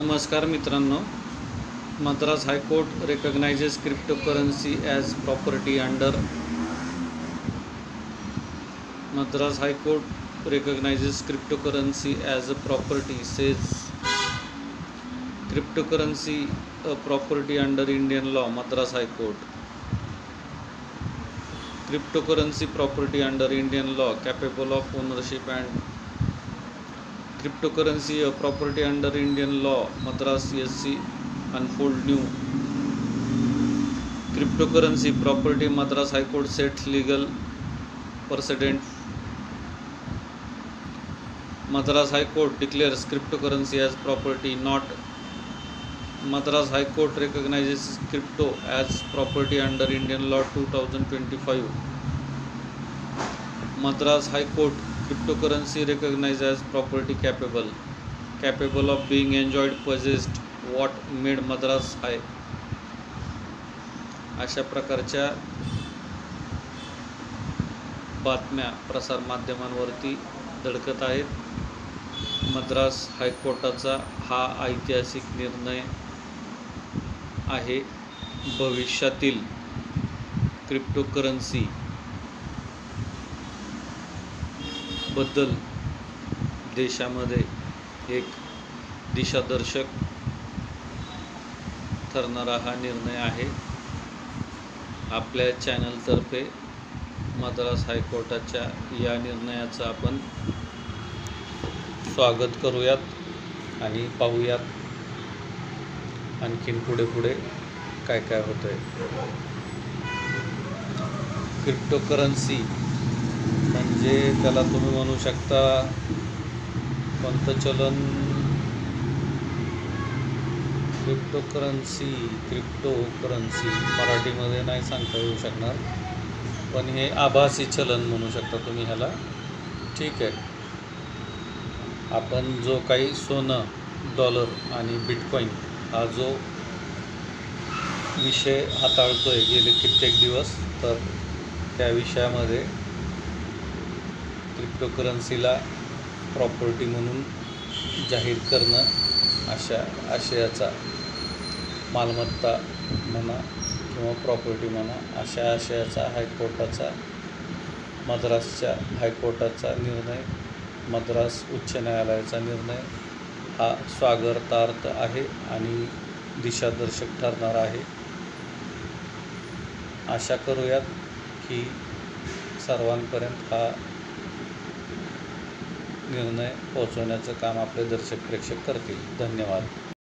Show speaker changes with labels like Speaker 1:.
Speaker 1: नमस्कार मित्रांनो, Madras high court recognizes cryptocurrency as property under Madras High Court recognizes cryptocurrency as a property, says cryptocurrency a property under Indian law. Madras High Court. Cryptocurrency property under Indian law capable of ownership and cryptocurrency a property under Indian law. Madras SC unfold new cryptocurrency property. Madras High Court sets legal precedent. Madras High Court declares cryptocurrency as property. Not Madras High Court recognizes crypto as property under Indian law 2025. Madras High Court cryptocurrency recognized as property capable of being enjoyed, possessed. What made Madras High अशा प्रकारच्या बातम्या प्रसार माध्यमांवरती धडकत आहेत. मद्रास हायकोर्टाचा हा ऐतिहासिक निर्णय आहे. भविष्यातील क्रिप्टोकरन्सी बद्दल देशामध्ये एक दिशादर्शक ठरणारा हा निर्णय आहे. आपल्या चॅनलतर्फे मद्रास हायकोर्टाच्या या निर्णयाचं आपण स्वागत करूयात आणि पाहूयात आणखीन पुढे काय होतंय. क्रिप्टोकरन्सी म्हणजे त्याला तुम्ही म्हणू शकता कोणतं चलन. क्रिप्टोकरन्सी मराठीमध्ये नाही सांगता येऊ शकणार, पण हे आभासी चलन म्हणू शकता तुम्ही ह्याला. ठीक आहे. आपण जो काही सोनं, डॉलर आणि बिटकॉईन हा जो विषय हाताळतोय गेले कित्येक दिवस, तर त्या विषयामध्ये क्रिप्टोकरन्सीला प्रॉपर्टी म्हणून जाहीर करणं अशा आशयाचा, मालमत्ता म्हणा किंवा प्रॉपर्टी म्हणा, अशा आशयाचा हायकोर्टाचा, मद्रासच्या हायकोर्टाचा निर्णय, मद्रास उच्च न्यायालयाचा निर्णय हा स्वागतार्थ आहे आणि दिशादर्शक ठरणार आहे. आशा करूयात की सर्वांपर्यंत हा निर्णय पोहोचवण्याचं काम आपले दर्शक प्रेक्षक करतील. धन्यवाद.